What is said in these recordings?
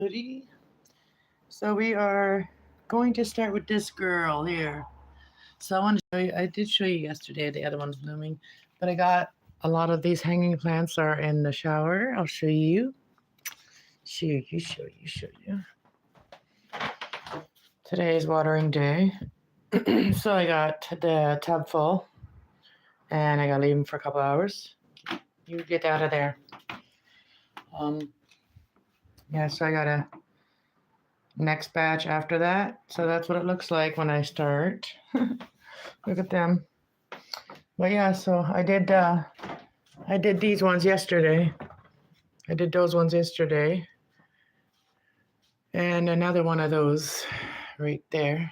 Hoodie. So we are going to start with this girl here. So I want to show you. I did show you yesterday. The other one's blooming, but I got a lot of these hanging plants are in the shower. I'll show you. Show you. Today is watering day. So I got the tub full, and I gotta leave them for a couple hours. You get out of there. Um, yeah. So I got a next batch after that. So that's what it looks like when I start. Look at them. But yeah, so I did these ones yesterday. I did those ones yesterday. And another one of those right there.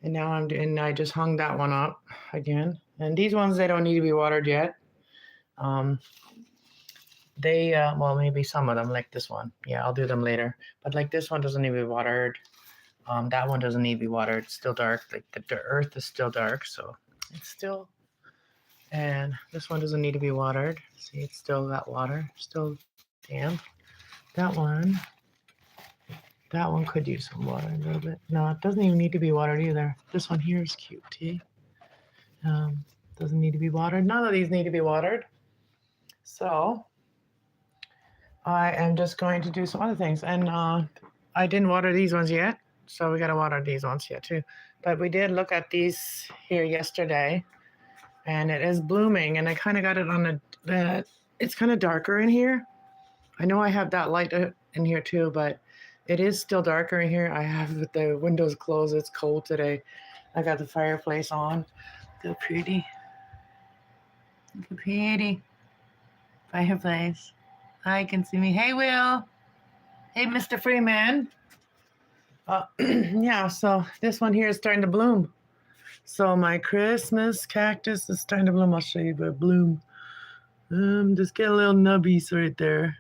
And now I just hung that one up again. And these ones, they don't need to be watered yet. Um, well, maybe some of them, like this one. Yeah, I'll do them later. But like this one doesn't need to be watered. That one doesn't need to be watered. It's still dark. Like the earth is still dark, so it's still. And this one doesn't need to be watered. See, it's still got water, still damp. That one could use some water a little bit. No, it doesn't even need to be watered either. This one here is cute, too. Doesn't need to be watered. None of these need to be watered. So I am just going to do some other things. And I didn't water these ones yet, so we got to water these ones yet, too. But we did look at these here yesterday, and it is blooming. And I kind of got it on it's kind of darker in here. I know I have that light in here, too, but it is still darker in here. I have the windows closed. It's cold today. I got the fireplace on. Look how pretty. Look how pretty. Fireplace. Hi, you can see me. Hey, Will. Hey, Mr. Freeman. Yeah, so this one here is starting to bloom. So my Christmas cactus is starting to bloom. I'll show you the bloom. Just get a little nubbies right there.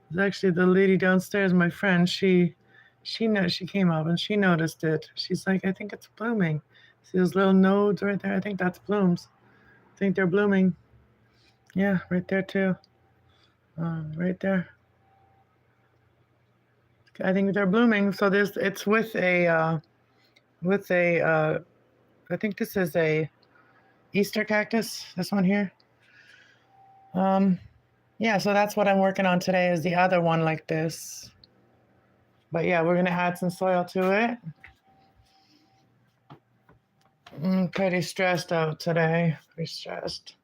It's actually the lady downstairs, my friend. She came up and she noticed it. She's like, I think it's blooming. See those little nodes right there? I think that's blooms. I think they're blooming. Yeah, right there too. Right there. I think they're blooming. So it's with a I think this is a Easter cactus. This one here. Yeah, so that's what I'm working on today is the other one like this. But yeah, we're gonna add some soil to it. I'm pretty stressed out today. Pretty stressed.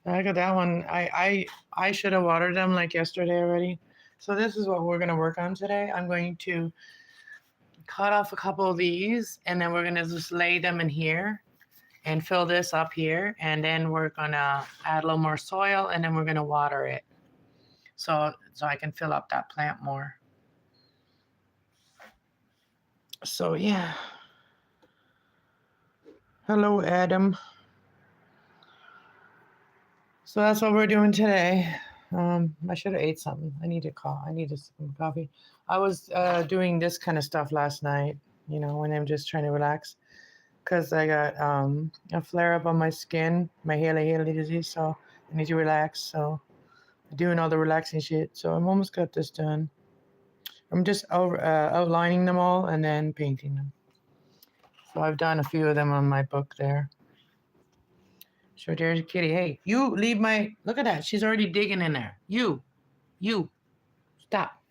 Look at that one. I should have watered them like yesterday already. So this is what we're gonna work on today. I'm going to cut off a couple of these, and then we're gonna just lay them in here and fill this up here, and then we're gonna add a little more soil, and then we're gonna water it so I can fill up that plant more. So yeah. Hello, Adam. So that's what we're doing today. I should have ate something. I needed some coffee. I was doing this kind of stuff last night, when I'm just trying to relax. Because I got a flare up on my skin, my Haley disease, so I need to relax. So I'm doing all the relaxing shit. So I'm almost got this done. I'm just outlining them all and then painting them. So I've done a few of them on my book there. So there's a kitty. Hey, you leave my... Look at that. She's already digging in there. You. Stop.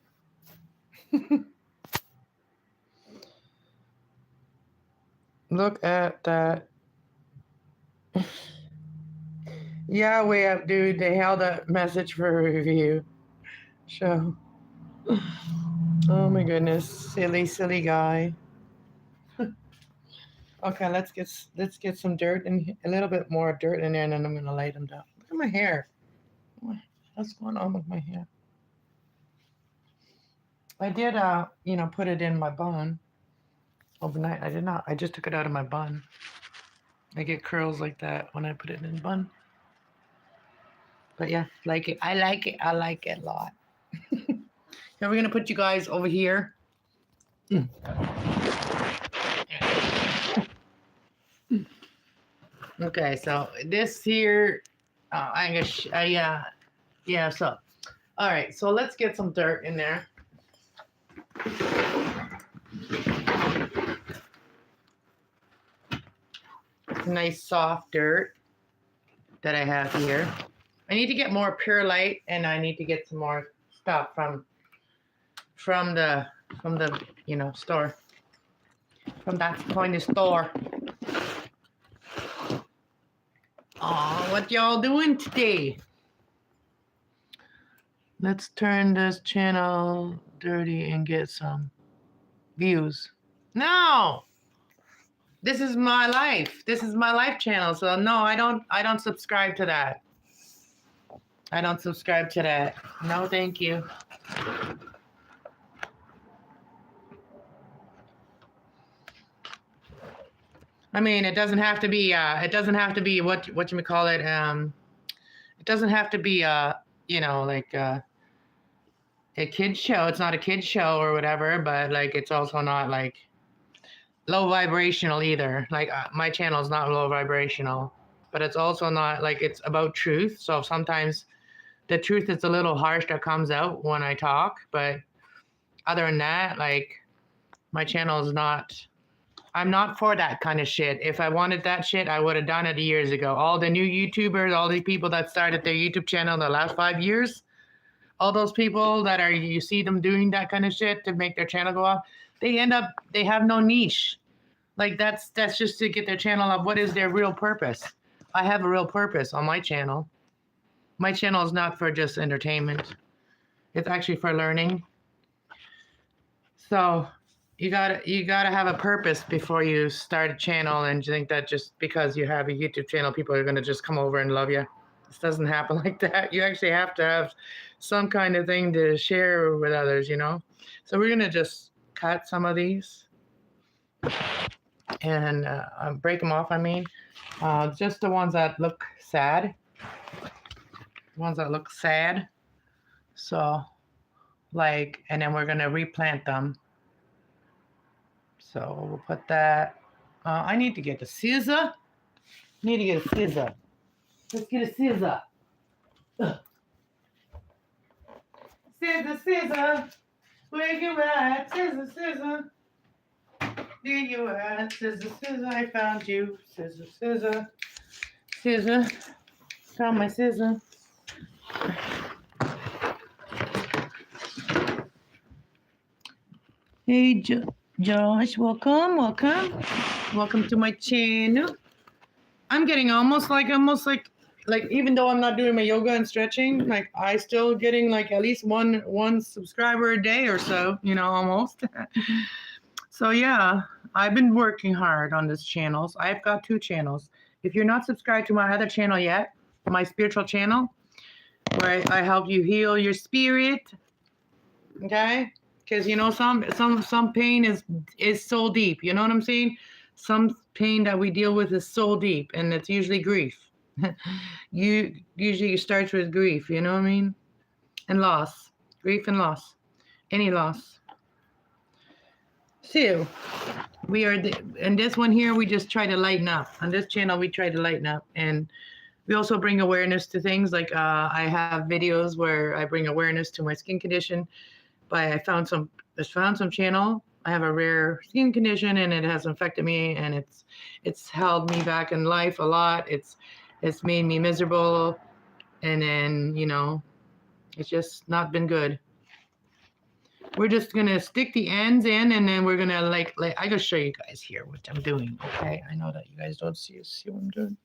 Look at that. Yeah, way up, dude. They held a message for a review. So... Oh my goodness. Silly guy. Okay, let's get some dirt and a little bit more dirt in there, and then I'm gonna lay them down. Look at my hair. What's going on with my hair? I did put it in my bun overnight. I did not. I just took it out of my bun. I get curls like that when I put it in bun. But yeah, like it. I like it. I like it a lot. Now we're gonna put you guys over here. Okay, so this here, I guess, yeah. So, all right, so let's get some dirt in there. Nice soft dirt that I have here. I need to get more pure light, and I need to get some more stuff from the store, from that kind of store. Oh, what y'all doing today? Let's turn this channel dirty and get some views. No, this is my life. This is my life channel. So no, I don't subscribe to that. I don't subscribe to that. No, thank you. I mean, it doesn't have to be what you call it. It doesn't have to be like a kid's show. It's not a kid's show or whatever, but like it's also not like low vibrational either. Like my channel is not low vibrational, but it's also not like it's about truth. So sometimes the truth is a little harsh that comes out when I talk, but other than that, like my channel is not, I'm not for that kind of shit. If I wanted that shit, I would have done it years ago. All the new YouTubers, all the people that started their YouTube channel in the last 5 years, all those people that are, you see them doing that kind of shit to make their channel go up, they have no niche. Like that's just to get their channel up. What is their real purpose? I have a real purpose on my channel. My channel is not for just entertainment. It's actually for learning. So you gotta have a purpose before you start a channel and think that just because you have a YouTube channel, people are gonna just come over and love you. This doesn't happen like that. You actually have to have some kind of thing to share with others, you know? So we're gonna just cut some of these and break them off, I mean. Just the ones that look sad. So, like, and then we're gonna replant them. So we'll put that. I need to get the scissor. Let's get a scissor. Ugh. Scissor. Where you at? Scissor. There you at? Scissor. I found you. Scissor. Found my scissor. Hey, Josh, welcome to my channel. I'm getting almost like even though I'm not doing my yoga and stretching, like I still getting like at least one subscriber a day or so, you know, almost. So yeah, I've been working hard on this channel. So I've got 2 channels. If you're not subscribed to my other channel yet, my spiritual channel, where I help you heal your spirit, okay? Because you know some pain is so deep. You know what I'm saying? Some pain that we deal with is so deep, and it's usually grief. Usually starts with grief. You know what I mean? And loss, grief and loss, any loss. So we are, and this one here we just try to lighten up. On this channel we try to lighten up, and we also bring awareness to things. Like I have videos where I bring awareness to my skin condition. But I found some channel. I have a rare skin condition, and it has affected me, and it's held me back in life a lot. It's made me miserable, and then you know, it's just not been good. We're just gonna stick the ends in, and then we're gonna like I gotta show you guys here what I'm doing. Okay, I know that you guys don't see what I'm doing.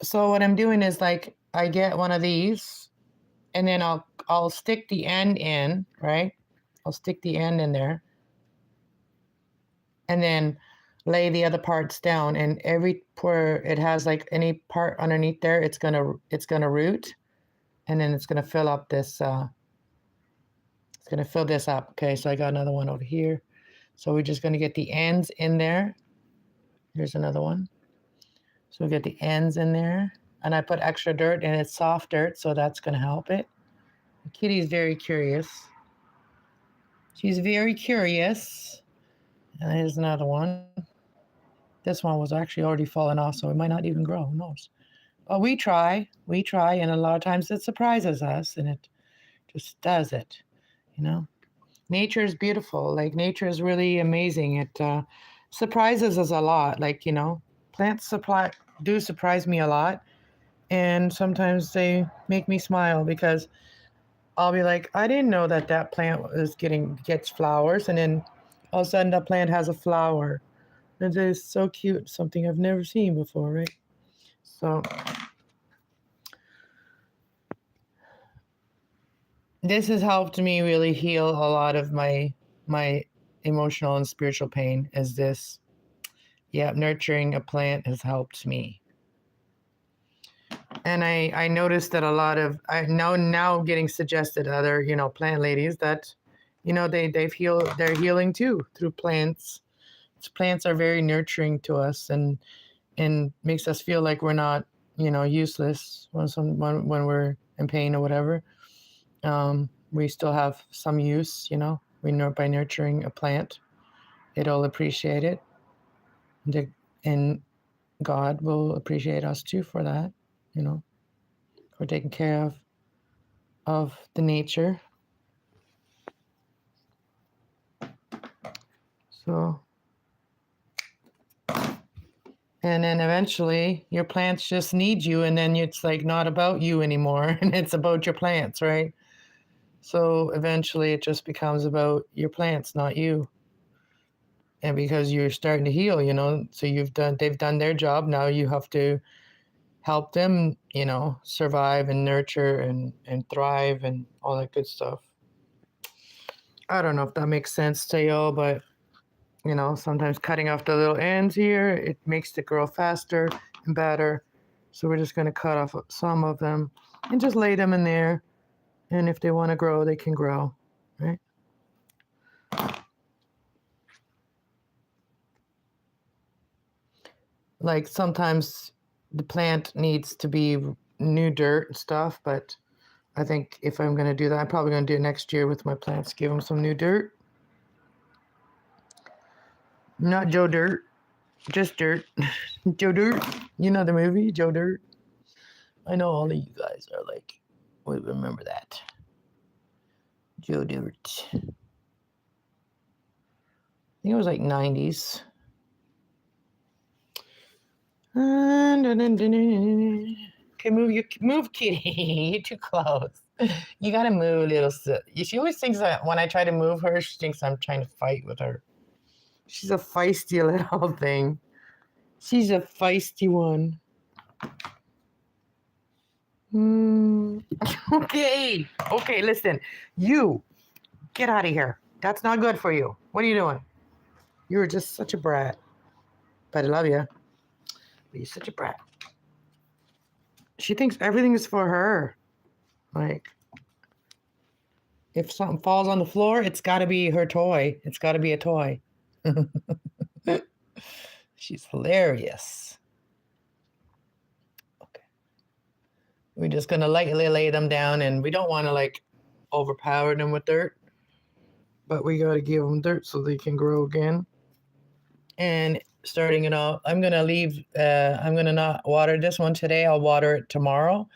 So what I'm doing is like I get one of these. And then I'll stick the end in, right? I'll stick the end in there. And then lay the other parts down. And where it has like any part underneath there, it's gonna root. And then it's gonna fill up this, it's gonna fill this up. Okay, so I got another one over here. So we're just gonna get the ends in there. Here's another one. So we get the ends in there. And I put extra dirt, and it's soft dirt, so that's going to help it. The kitty's very curious. She's very curious. And here's another one. This one was actually already falling off, so it might not even grow. Who knows? But we try, and a lot of times it surprises us, and it just does it, you know. nature is beautiful. Like nature is really amazing. It surprises us a lot. Like, plants do surprise me a lot. And sometimes they make me smile because I'll be like, I didn't know that that plant gets flowers. And then all of a sudden that plant has a flower. It is so cute. Something I've never seen before, right? So this has helped me really heal a lot of my emotional and spiritual pain. Is this? Yeah, nurturing a plant has helped me. And I noticed that a lot of I now getting suggested other plant ladies that they're healing too through plants. Plants are very nurturing to us and makes us feel like we're not useless when we're in pain or whatever. We still have some use. We know by nurturing a plant, it'll appreciate it, and God will appreciate us too for that. For taking care of the nature. So, and then eventually your plants just need you, and then it's like not about you anymore, and it's about your plants, right? So eventually it just becomes about your plants, not you. And because you're starting to heal, so they've done their job. Now you have to help them, survive and nurture and thrive and all that good stuff. I don't know if that makes sense to y'all, but sometimes cutting off the little ends here, it makes it grow faster and better. So we're just going to cut off some of them and just lay them in there. And if they want to grow, they can grow, right? Like sometimes the plant needs to be new dirt and stuff, but I think if I'm going to do that, I'm probably going to do it next year with my plants, give them some new dirt. Not Joe Dirt, just dirt. Joe Dirt. You know the movie, Joe Dirt? I know all of you guys are like, we remember that. Joe Dirt. I think it was like 90s. Okay, move, kitty. You're too close. You gotta move, little. She always thinks that when I try to move her, she thinks I'm trying to fight with her. She's a feisty little thing. She's a feisty one. Okay. Okay, listen. You get out of here. That's not good for you. What are you doing? You're just such a brat. But I love you. But you're such a brat. She thinks everything is for her. Like, if something falls on the floor, it's got to be her toy. It's got to be a toy. She's hilarious. Okay. We're just going to lightly lay them down, and we don't want to, like, overpower them with dirt. But we got to give them dirt so they can grow again. And starting it off, I'm going to not water this one today. I'll water it tomorrow.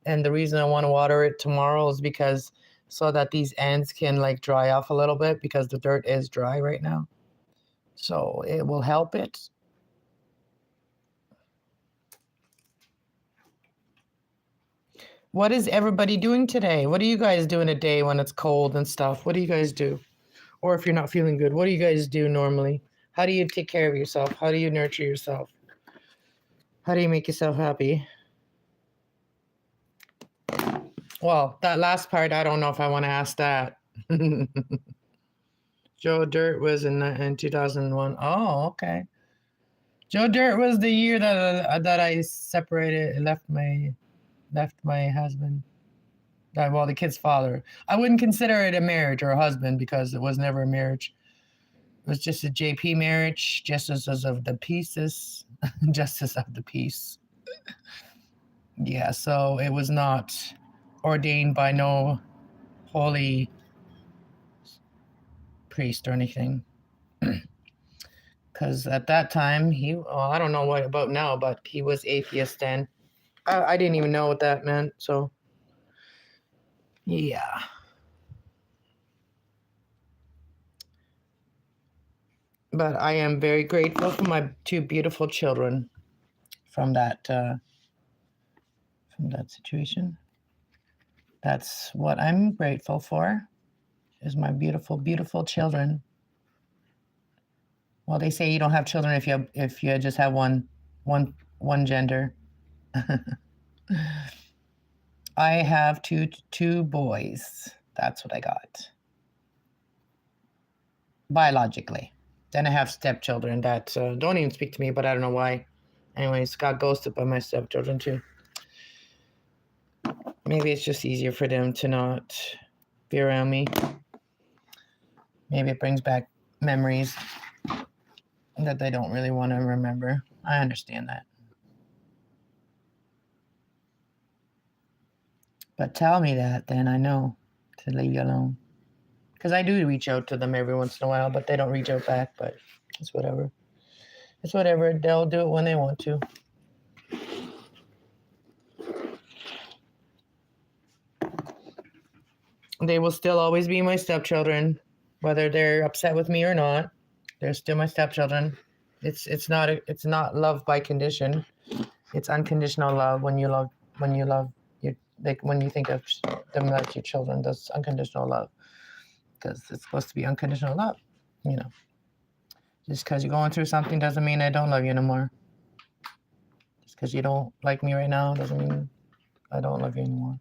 And the reason I want to water it tomorrow is because so that these ends can like dry off a little bit because the dirt is dry right now. So it will help it. What is everybody doing today? What are you guys doing a day when it's cold and stuff? What do you guys do? Or if you're not feeling good, what do you guys do normally? How do you take care of yourself? How do you nurture yourself? How do you make yourself happy? Well, that last part, I don't know if I want to ask that. Joe Dirt was in 2001. Oh, okay. Joe Dirt was the year that I separated, left my husband. Well, the kid's father. I wouldn't consider it a marriage or a husband because it was never a marriage. It was just a JP marriage, justice of the pieces, justice of the peace. Yeah, so it was not ordained by no holy priest or anything. Because at that time, I don't know what about now, but he was atheist then. I didn't even know what that meant, so yeah. But I am very grateful for my 2 beautiful children from that situation. That's what I'm grateful for, is my beautiful, beautiful children. Well, they say you don't have children if you just have one gender. I have two boys. That's what I got. Biologically. Then I have stepchildren that don't even speak to me, but I don't know why. Anyways, got ghosted by my stepchildren too. Maybe it's just easier for them to not be around me. Maybe it brings back memories that they don't really want to remember. I understand that. But tell me that, then I know to leave you alone. Because I do reach out to them every once in a while, but they don't reach out back. But it's whatever. It's whatever. They'll do it when they want to. They will still always be my stepchildren, whether they're upset with me or not. They're still my stepchildren. It's not love by condition. It's unconditional love. When you love your, like when you think of them like your children, that's unconditional love. Because it's supposed to be unconditional love, you know. Just because you're going through something doesn't mean I don't love you anymore. Just because you don't like me right now doesn't mean I don't love you anymore.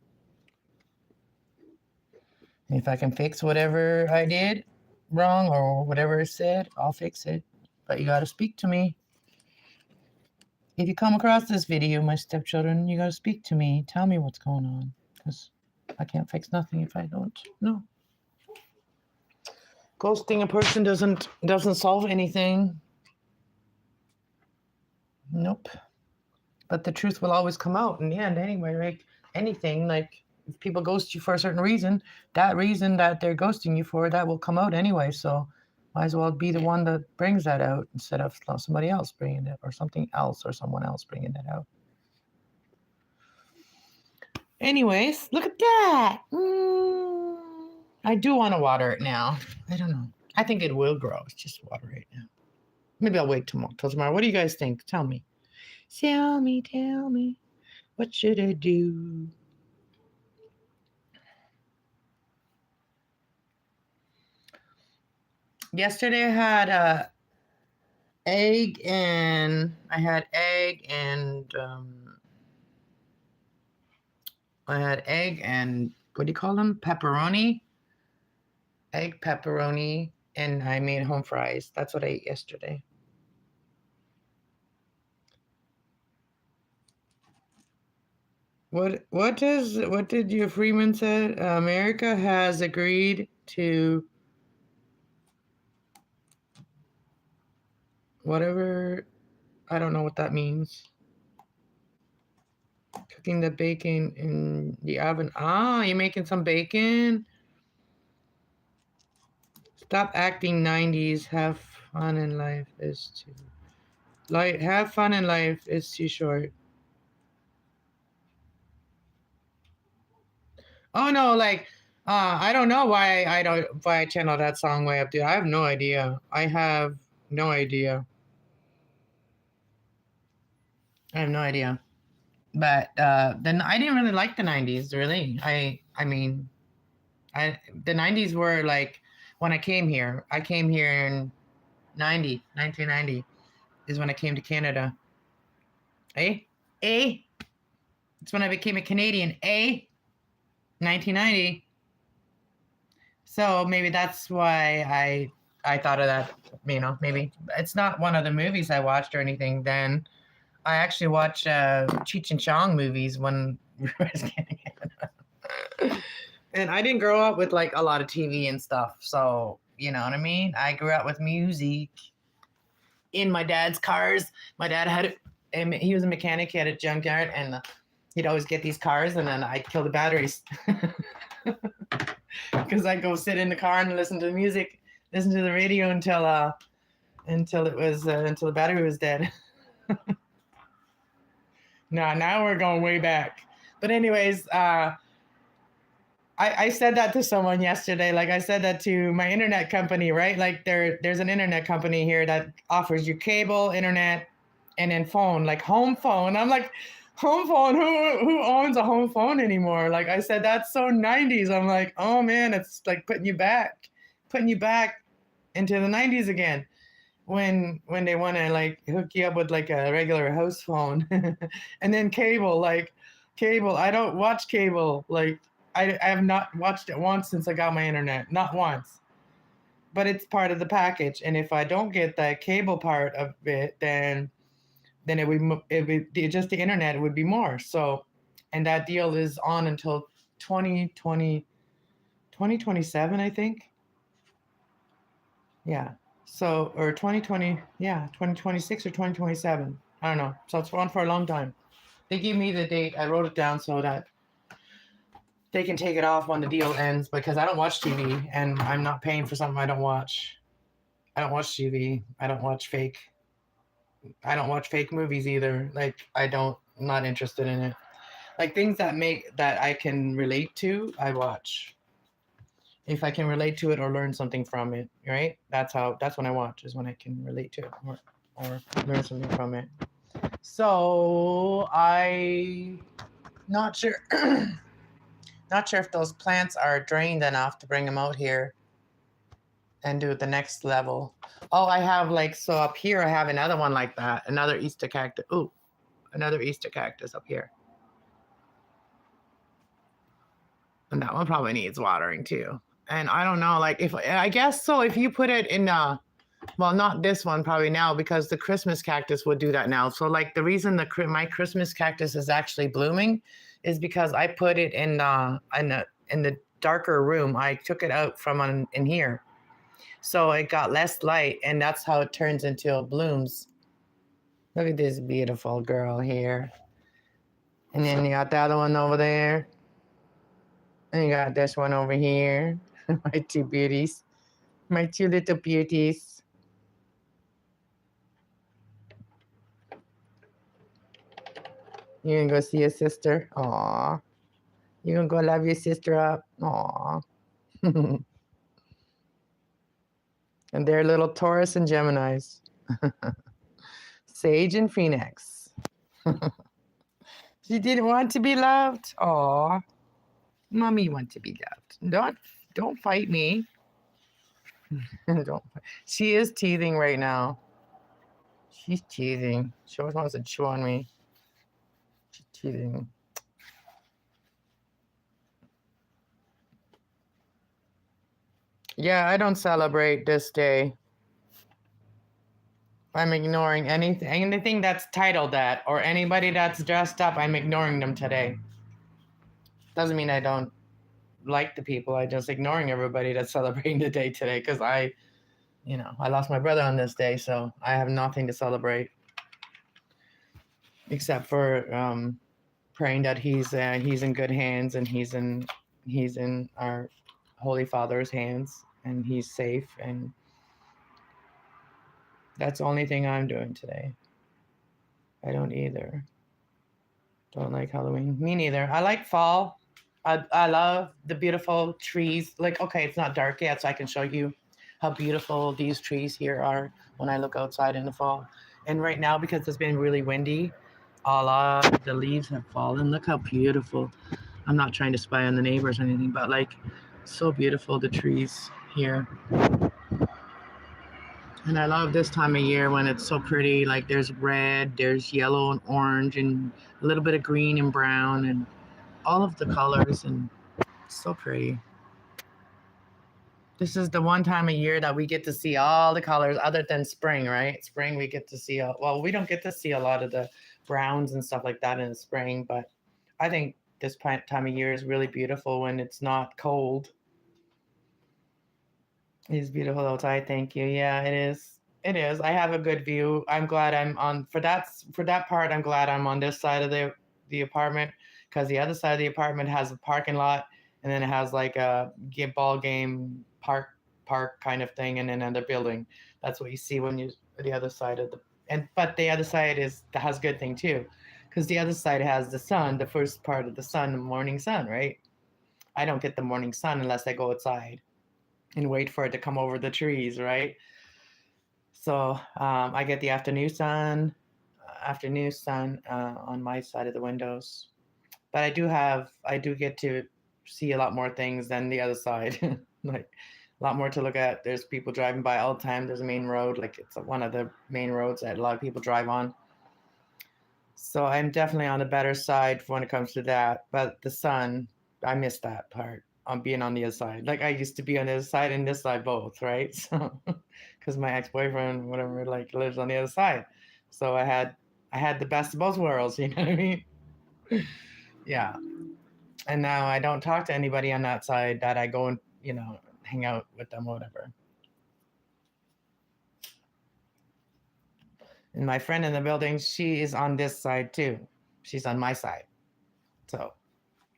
And if I can fix whatever I did wrong or whatever is said, I'll fix it. But you got to speak to me. If you come across this video, my stepchildren, you got to speak to me. Tell me what's going on. Because I can't fix nothing if I don't know. Ghosting a person doesn't solve anything. Nope. But the truth will always come out in the end anyway, right? Anything, like if people ghost you for a certain reason, that reason that they're ghosting you for, that will come out anyway. So might as well be the one that brings that out instead of somebody else bringing it, or something else, or someone else bringing it out. Anyways, look at that. I do want to water it now. I don't know. I think it will grow. It's just water right now. Maybe I'll wait till tomorrow. What do you guys think? Tell me. Tell me. What should I do? Yesterday I had egg and I had egg and what do you call them? Pepperoni. Egg pepperoni, and I made home fries. That's what I ate yesterday. What did your Freeman said? America has agreed to whatever. I don't know what that means. Cooking the bacon in the oven. Ah, you're making some bacon? Stop acting 90s. Have fun in life is too... have fun in life is too short. Oh no, like I don't know why I channeled that song way up there. I have no idea. I have no idea. But then I didn't really like the 90s, really. I mean, the 90s were like when I came here. I came here in 1990 is when I came to Canada. It's when I became a Canadian. 1990. So maybe that's why I thought of that, you know, maybe. It's not one of the movies I watched or anything then. I actually watched Cheech and Chong movies when we were getting it. And I didn't grow up with like a lot of TV and stuff. So, you know what I mean? I grew up with music in my dad's cars. My dad he was a mechanic. He had a junkyard, and he'd always get these cars, and then I'd kill the batteries. Because I'd go sit in the car and listen to the music, listen to the radio until the battery was dead. Now we're going way back. But anyways, I said that to someone yesterday. Like I said that to my internet company, right? Like there's an internet company here that offers you cable, internet, and then phone, like home phone. I'm like, home phone? Who owns a home phone anymore? Like I said, that's so 90s. I'm like, oh man, it's like putting you back into the 90s again. When they want to like hook you up with like a regular house phone, and then cable, like cable. I don't watch cable. Like I have not watched it once since I got my internet, not once. But it's part of the package, and if I don't get the cable part of it, then it would just the internet would be more. So, and that deal is on until 2020 2027, I think. Yeah. So, or 2020, yeah, 2026 or 2027. I don't know. So it's on for a long time. They gave me the date. I wrote it down so that they can take it off when the deal ends because I don't watch TV and I'm not paying for something I don't watch. I don't watch TV. I don't watch fake movies either. Like I'm not interested in it. Like things that I can relate to, I watch. If I can relate to it or learn something from it, right? That's when I watch is when I can relate to it or learn something from it. So I not sure not sure if those plants are drained enough to bring them out here and do the next level. Oh, I have like so up here I have another one like that, another Easter cactus. Ooh, another Easter cactus up here. And that one probably needs watering too. And I don't know, like if I guess so if you put it in well, not this one probably now because the Christmas cactus would do that now. So like the reason my Christmas cactus is actually blooming is because I put it in the darker room. I took it out from in here, so it got less light, and that's how it turns into blooms. Look at this beautiful girl here, and then you got the other one over there, and you got this one over here. My two beauties, my two little beauties. You gonna go see your sister? Aw. You gonna go love your sister up? Aw. And they're little Taurus and Geminis. Sage and Phoenix. She didn't want to be loved? Aw. Mommy wants to be loved. Don't fight me. Don't. She is teething right now. She's teething. She always wants to chew on me. She's teething. Yeah, I don't celebrate this day. I'm ignoring anything that's titled that or anybody that's dressed up. I'm ignoring them today. Doesn't mean I don't like the people. I just ignoring everybody that's celebrating the day today because I lost my brother on this day, so I have nothing to celebrate except for praying that he's in good hands and he's in our Holy Father's hands and he's safe, and that's the only thing I'm doing today. I don't either. Don't like Halloween. Me neither. I like fall. I love the beautiful trees. Like, okay, it's not dark yet, so I can show you how beautiful these trees here are when I look outside in the fall. And right now, because it's been really windy, all of the leaves have fallen. Look how beautiful. I'm not trying to spy on the neighbors or anything, but like, so beautiful the trees here. And I love this time of year when it's so pretty. Like there's red, there's yellow and orange, and a little bit of green and brown, and all of the colors, and it's so pretty. This is the one time a year that we get to see all the colors other than spring, right? Spring, we get to see, well, we don't get to see a lot of the browns and stuff like that in the spring, but I think this time of year is really beautiful when it's not cold. It's beautiful outside. Thank you. Yeah, it is. It is. I have a good view. I'm glad I'm on for that part. I'm glad I'm on this side of the apartment because the other side of the apartment has a parking lot and then it has like a ball game park kind of thing and another building. That's what you see when you the other side of but the other side has good thing too because the other side has the sun, the first part of the sun, the morning sun, right? I don't get the morning sun unless I go outside and wait for it to come over the trees, right? So I get the afternoon sun on my side of the windows. But I do get to see a lot more things than the other side. Like a lot more to look at. There's people driving by all the time. There's a main road, like it's one of the main roads that a lot of people drive on. So I'm definitely on the better side when it comes to that. But the sun, I miss that part on being on the other side. Like I used to be on the other side and this side both, right? So because my ex-boyfriend, whatever, like lives on the other side. So I had the best of both worlds, you know what I mean? Yeah. And now I don't talk to anybody on that side that I go and, hang out with them, whatever. And my friend in the building, she is on this side too. She's on my side. So,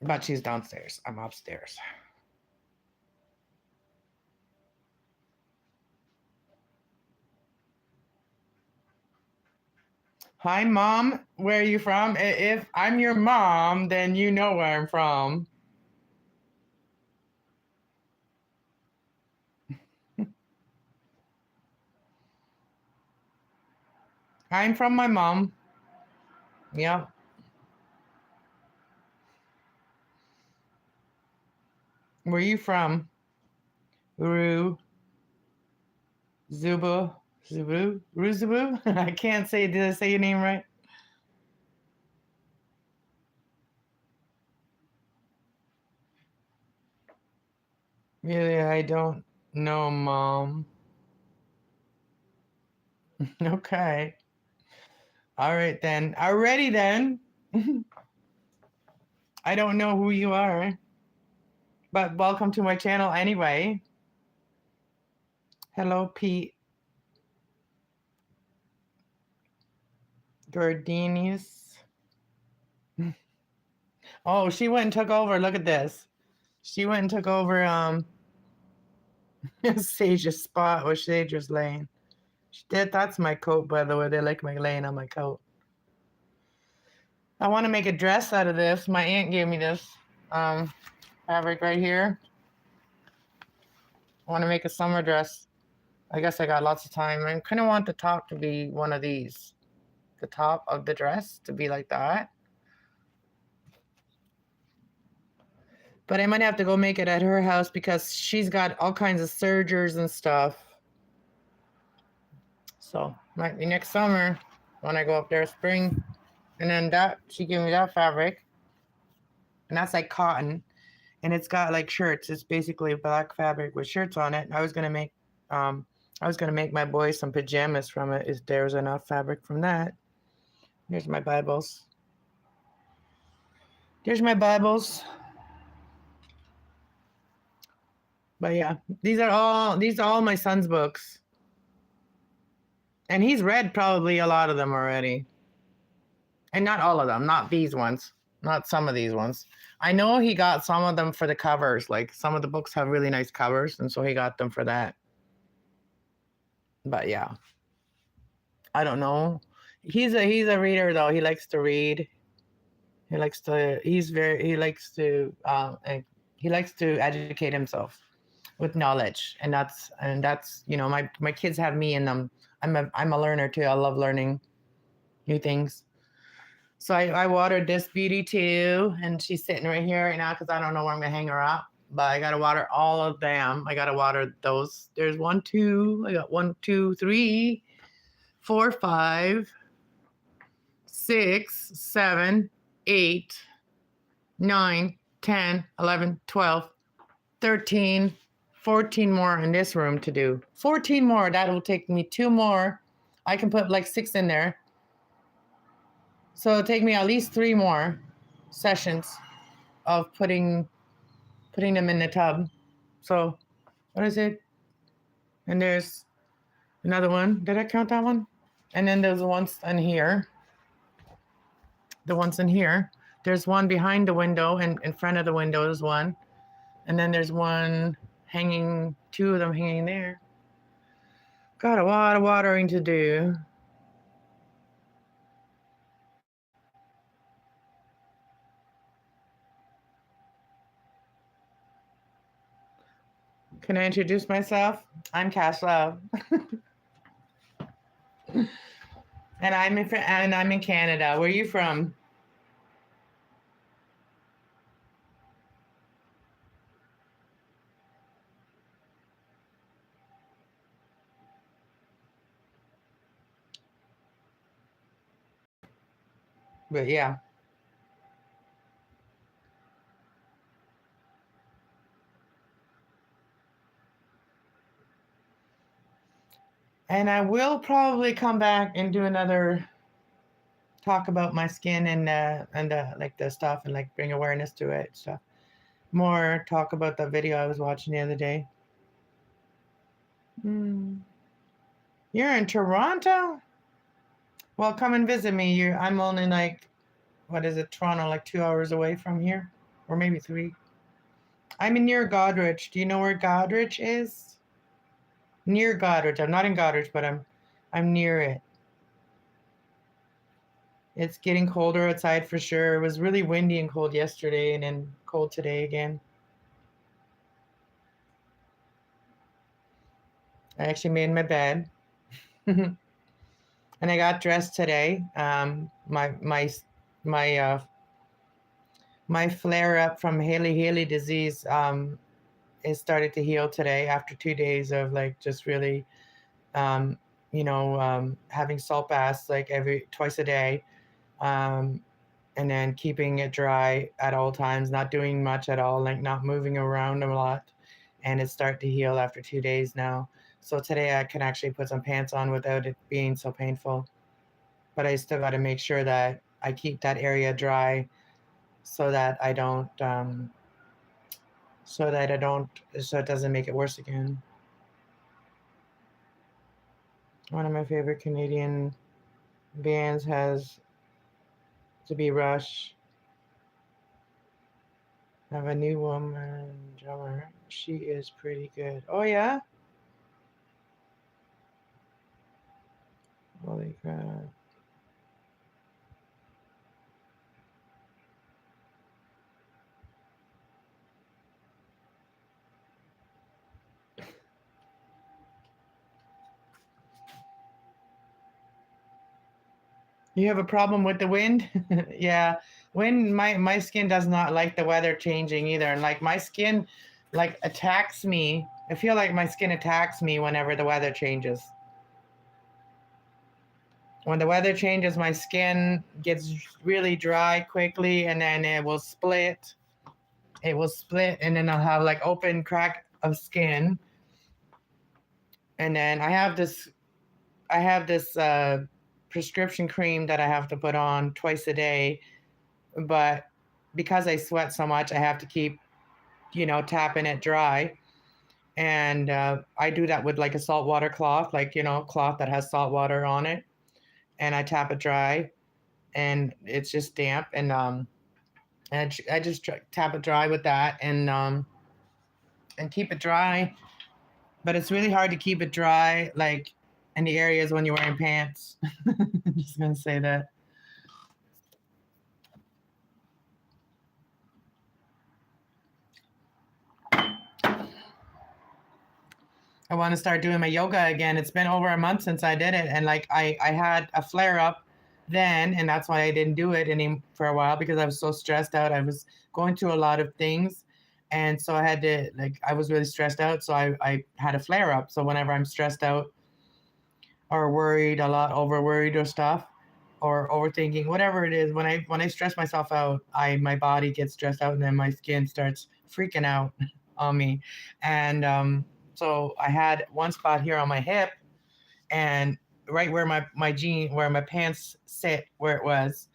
but she's downstairs. I'm upstairs. Hi, Mom. Where are you from? If I'm your mom, then you know where I'm from. I'm from my mom. Yep. Where are you from? Uru. Zubu. Zubu? Ruzubu? I can't say, did I say your name right? Really, I don't know, Mom. Okay. All right then. Alrighty then. I don't know who you are, but welcome to my channel anyway. Hello, Pete. Gardenius. Oh, she went and took over. Look at this. She went and took over Sage's spot where Sage was laying. She did. That's my coat, by the way. They like me laying on my coat. I want to make a dress out of this. My aunt gave me this fabric right here. I want to make a summer dress. I guess I got lots of time. I kind of want the top to be one of these. The top of the dress to be like that. But I might have to go make it at her house because she's got all kinds of sergers and stuff. So might be next summer when I go up there spring. And then that, she gave me that fabric. And that's like cotton. And it's got like shirts. It's basically black fabric with shirts on it. I was gonna make my boys some pajamas from it if there was enough fabric from that. Here's my Bibles. There's my Bibles. But yeah, these are all my son's books. And he's read probably a lot of them already. And not all of them, not these ones, not some of these ones. I know he got some of them for the covers. Like some of the books have really nice covers, and so he got them for that. But yeah, I don't know. He's a reader though. He likes to read. He likes to educate himself with knowledge, and that's my kids have me in them. I'm a learner too. I love learning new things. So I watered this beauty too, and she's sitting right here right now because I don't know where I'm gonna hang her up. But I gotta water all of them. I gotta water those. There's 1, 2. I got 1, 2, 3, 4, 5, 6, 7, 8, 9, 10, 11, 12, 13, 14 more in this room to do. 14 more. That will take me 2 more. I can put like 6 in there. So it'll take me at least 3 more sessions of putting them in the tub. So what is it? And there's another one. Did I count that one? And then there's the ones in here. The ones in here. There's one behind the window and in front of the window is one. And then there's one hanging, 2 of them hanging there. Got a lot of watering to do. Can I introduce myself? I'm Kasslove. And I'm in Canada. Where are you from? But yeah. And I will probably come back and do another talk about my skin and like the stuff and like bring awareness to it stuff. More talk about the video I was watching the other day. You're in Toronto? Well, come and visit me. I'm only like, what is it, Toronto, like 2 hours away from here, or maybe 3. I'm in near Goderich. Do you know where Goderich is? Near Goderich. I'm not in Goderich, but I'm near it. It's getting colder outside for sure. It was really windy and cold yesterday, and then cold today again. I actually made my bed, and I got dressed today. My flare up from Haley disease is started to heal today after 2 days of like just really having salt baths like twice a day, and then keeping it dry at all times, not doing much at all, like not moving around a lot, and it's starting to heal after 2 days now. So today I can actually put some pants on without it being so painful, but I still got to make sure that I keep that area dry so that I don't so it doesn't make it worse again. One of my favorite Canadian bands has to be Rush. I have a new woman drummer. She is pretty good. Oh yeah? Holy crap. You have a problem with the wind? Yeah. Wind, my skin does not like the weather changing either. And like my skin like attacks me. I feel like my skin attacks me whenever the weather changes. When the weather changes, my skin gets really dry quickly, and then it will split. It will split, and then I'll have like open crack of skin. And then I have this prescription cream that I have to put on twice a day, but because I sweat so much, I have to keep, tapping it dry. And I do that with like a saltwater cloth, like, cloth that has salt water on it. And I tap it dry, and it's just damp. And I just tap it dry with that, and keep it dry. But it's really hard to keep it dry, like in the areas when you're wearing pants. I'm just gonna say that. I want to start doing my yoga again. It's been over a month since I did it, and like I had a flare up then, and that's why I didn't do it any for a while, because I was so stressed out. I was going through a lot of things, and so I had to, like, I was really stressed out, so I had a flare up. So whenever I'm stressed out or worried a lot, over worried or stuff, or overthinking, whatever it is, when I stress myself out, my body gets stressed out, and then my skin starts freaking out on me. And so I had one spot here on my hip, and right where where my pants sit, where it was.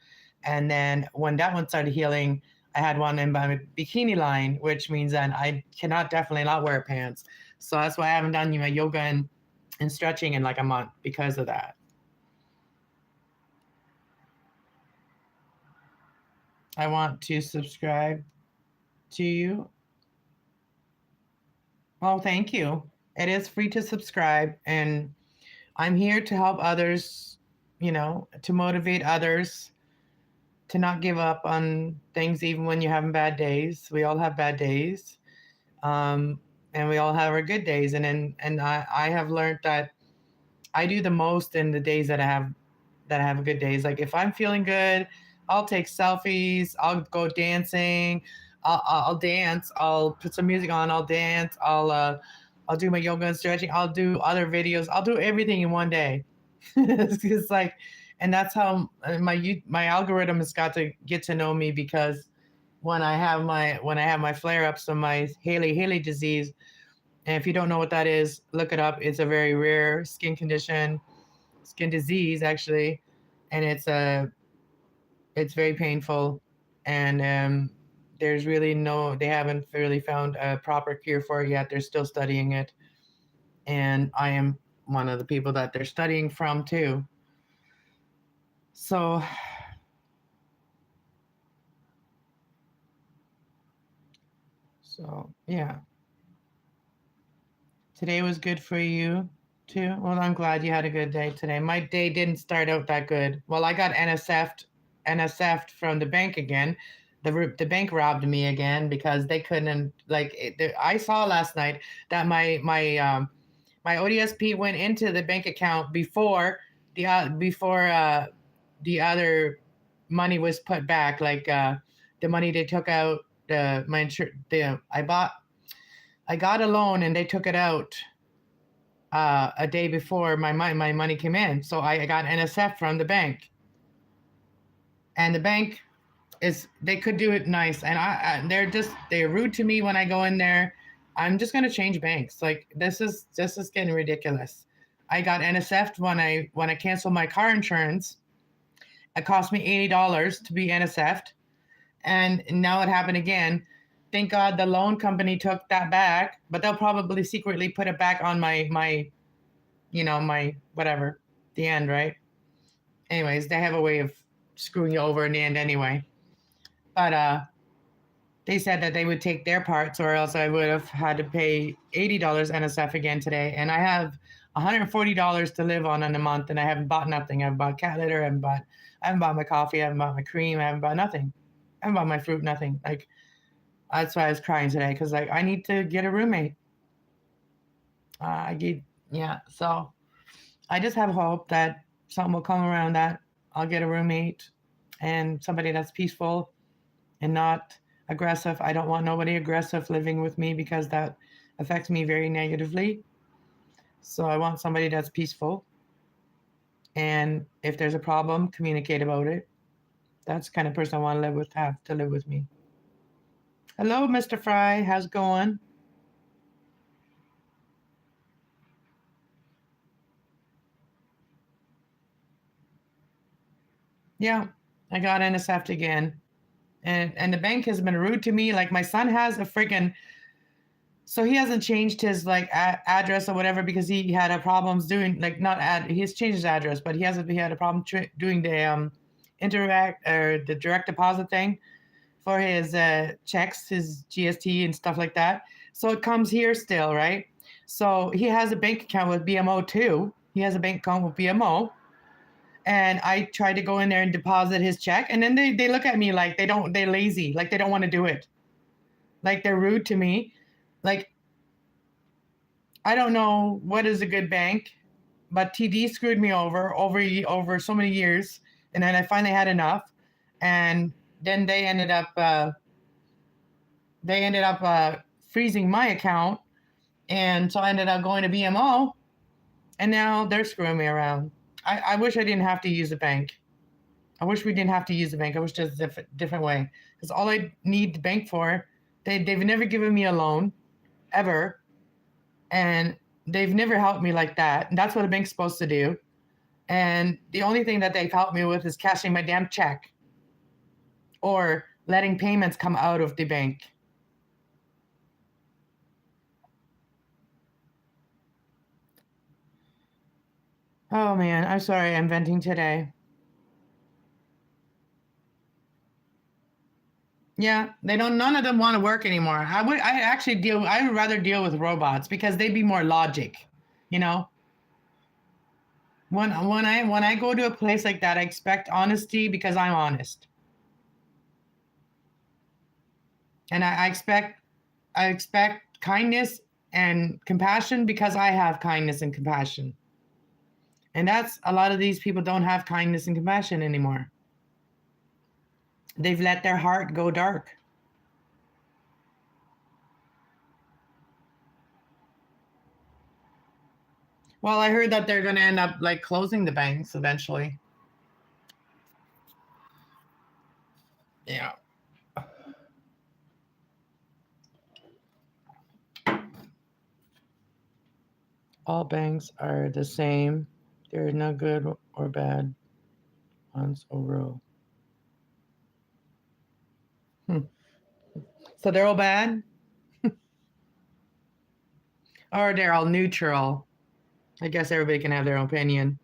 And then when that one started healing, I had one in my bikini line, which means that I cannot definitely not wear pants. So that's why I haven't done my yoga and stretching in like a month, because of that. I want to subscribe to you. Well, thank you. It is free to subscribe, and I'm here to help others, to motivate others to not give up on things even when you're having bad days. We all have bad days. Um, and we all have our good days. And I have learned that I do the most in the days that I have good days. Like if I'm feeling good, I'll take selfies, I'll go dancing, I'll dance, I'll put some music on, I'll dance, I'll do my yoga and stretching, I'll do other videos, I'll do everything in one day. It's like, and that's how my algorithm has got to get to know me, because when I have my flare ups of my Haley disease, and if you don't know what that is, look it up. It's a very rare skin disease actually, and it's very painful, and there's really no, they haven't really found a proper cure for it yet. They're still studying it, and I am one of the people that they're studying from too. So yeah, today was good for you too. Well, I'm glad you had a good day today. My day didn't start out that good. Well, I got NSF'd from the bank again. The bank robbed me again because they couldn't, like I saw last night that my ODSP went into the bank account before the other money was put back, like the money they took out, the my insur- the I got a loan and they took it out a day before my money came in. So I got NSF from the bank, and the bank is, they could do it nice, and they're rude to me when I go in there. I'm just gonna change banks. Like this is getting ridiculous. I got NSF when I canceled my car insurance. It cost me $80 to be NSF'd, and now it happened again. Thank God the loan company took that back, but they'll probably secretly put it back on my whatever, the end, right? Anyways, they have a way of screwing you over in the end anyway. But they said that they would take their parts, or else I would have had to pay $80 NSF again today. And I have $140 to live on in a month, and I haven't bought nothing. I haven't bought cat litter, I haven't bought my coffee, I haven't bought my cream, I haven't bought nothing. I haven't bought my fruit, nothing. Like that's why I was crying today, because like I need to get a roommate. I get, yeah. So I just have hope that something will come around, that I'll get a roommate and somebody that's peaceful and not aggressive. I don't want nobody aggressive living with me, because that affects me very negatively. So I want somebody that's peaceful. And if there's a problem, communicate about it. That's the kind of person I want to have to live with me. Hello, Mr. Fry. How's it going? Yeah, I got NSF again. And the bank has been rude to me. Like my son has a freaking, so he hasn't changed his like address or whatever, because he had a problems doing, like, not he's changed his address, but he had a problem doing the interact or the direct deposit thing for his checks, his GST and stuff like that. So it comes here still, right? So he has a bank account with BMO too. He has a bank account with BMO, and I tried to go in there and deposit his check, and then they look at me like they're lazy, like they don't want to do it, like they're rude to me. Like I don't know what is a good bank, but TD screwed me over so many years, and then I finally had enough, and then they ended up freezing my account, and so I ended up going to BMO, and now they're screwing me around. I wish I didn't have to use a bank. I wish we didn't have to use the bank. I wish just a different way. Because all I need the bank for, they've never given me a loan, ever. And they've never helped me like that. And that's what a bank's supposed to do. And the only thing that they've helped me with is cashing my damn check or letting payments come out of the bank. Oh man, I'm sorry I'm venting today. Yeah, they don't. None of them want to work anymore. I would rather deal with robots, because they'd be more logic. You know, when I go to a place like that, I expect honesty, because I'm honest, and I expect kindness And compassion, because I have kindness and compassion. And that's a lot of these people don't have kindness and compassion anymore. They've let their heart go dark. Well, I heard that they're going to end up like closing the banks eventually. Yeah. All banks are the same. There is no good or bad ones overall. So they're all bad? Or they're all neutral? I guess everybody can have their own opinion.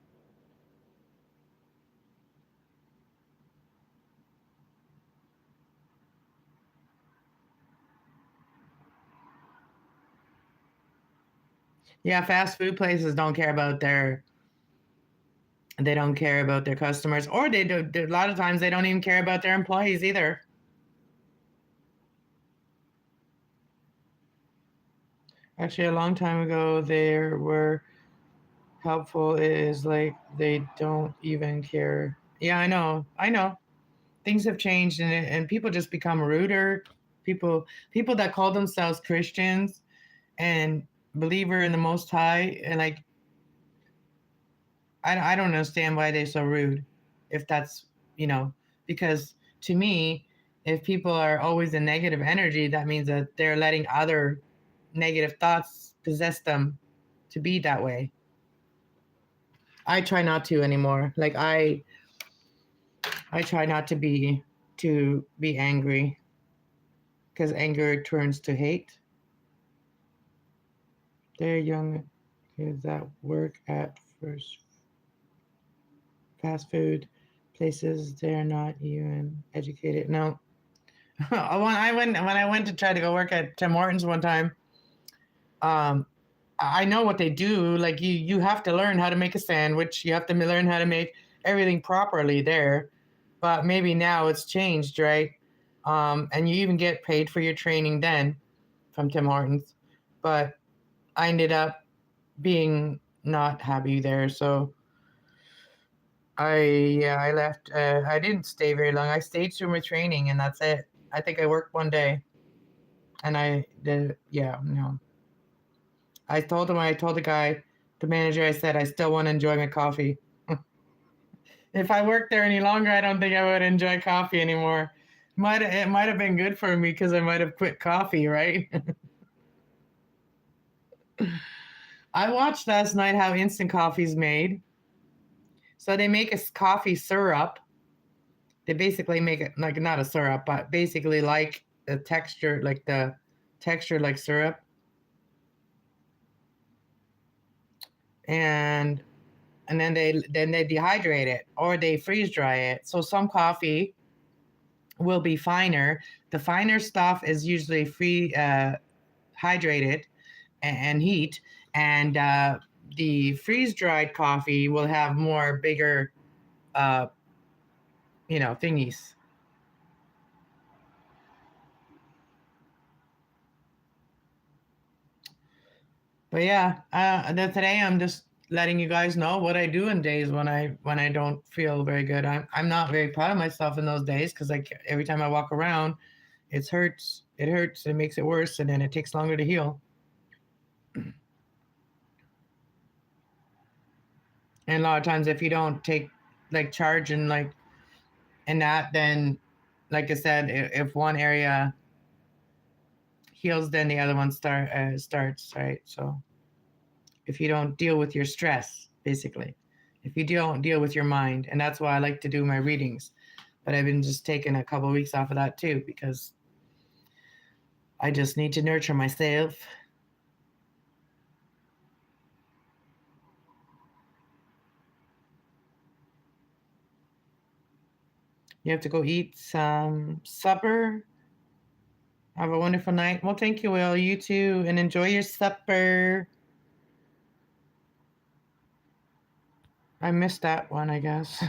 Yeah, fast food places don't care about their customers, or they do. A lot of times they don't even care about their employees either. Actually, a long time ago, they were helpful. Is like they don't even care. Yeah, I know. I know. Things have changed, and people just become ruder. People that call themselves Christians and believer in the Most High, and like I don't understand why they're so rude. If that's because to me, if people are always in negative energy, that means that they're letting other negative thoughts possess them to be that way. I try not to anymore. Like I try not to be angry, because anger turns to hate. They're young kids that work at first fast food places. They're not even educated. No. when I went to try to go work at Tim Hortons one time, um, I know what they do. Like you have to learn how to make a sandwich. You have to learn how to make everything properly there. But maybe now it's changed, right? And you even get paid for your training then from Tim Hortons. But I ended up being not happy there, so I left. I didn't stay very long. I stayed through my training, and that's it. I think I worked one day, and I did. Yeah, no. I told the guy, the manager, I said I still want to enjoy my coffee. If I worked there any longer, I don't think I would enjoy coffee anymore. It might have been good for me because I might have quit coffee, right? I watched last night how instant coffee is made. So they make a coffee syrup. They basically make it like not a syrup, but basically like the texture like syrup. And then they dehydrate it or they freeze dry it. So some coffee will be finer. The finer stuff is usually free hydrated and heat, and the freeze dried coffee will have more bigger, uh, thingies. But yeah, today I'm just letting you guys know what I do in days when I don't feel very good. I'm not very proud of myself in those days because like every time I walk around, it hurts. It hurts. It makes it worse, and then it takes longer to heal. And a lot of times, if you don't take like charge and like in that, then like I said, if one area heals, then the other one starts, right? So if you don't deal with your stress, basically, if you don't deal with your mind, and that's why I like to do my readings, but I've been just taking a couple of weeks off of that too because I just need to nurture myself. You have to go eat some supper. Have a wonderful night. Well, thank you, Will. You too, and enjoy your supper. I missed that one, I guess,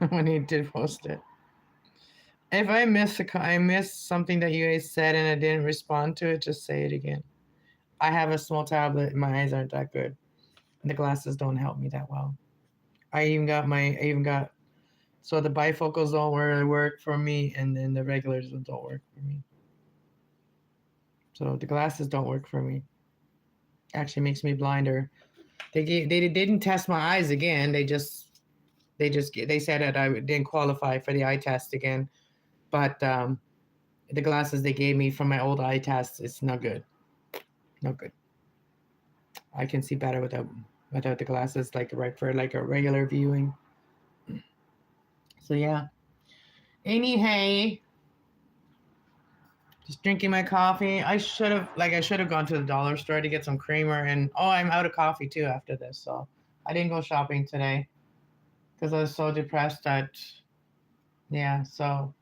when he did post it. If I missed something that you guys said and I didn't respond to it, just say it again. I have a small tablet and my eyes aren't that good. And the glasses don't help me that well. I even got so the bifocals don't really work for me, and then the regulars don't work for me. So the glasses don't work for me. Actually makes me blinder. They didn't test my eyes again. They said that I didn't qualify for the eye test again. But the glasses they gave me from my old eye test, it's not good. No good. I can see better without the glasses, like right for like a regular viewing. So yeah. Anyhow, just drinking my coffee. I should have gone to the dollar store to get some creamer, and I'm out of coffee too after this. So I didn't go shopping today because I was so depressed that yeah. So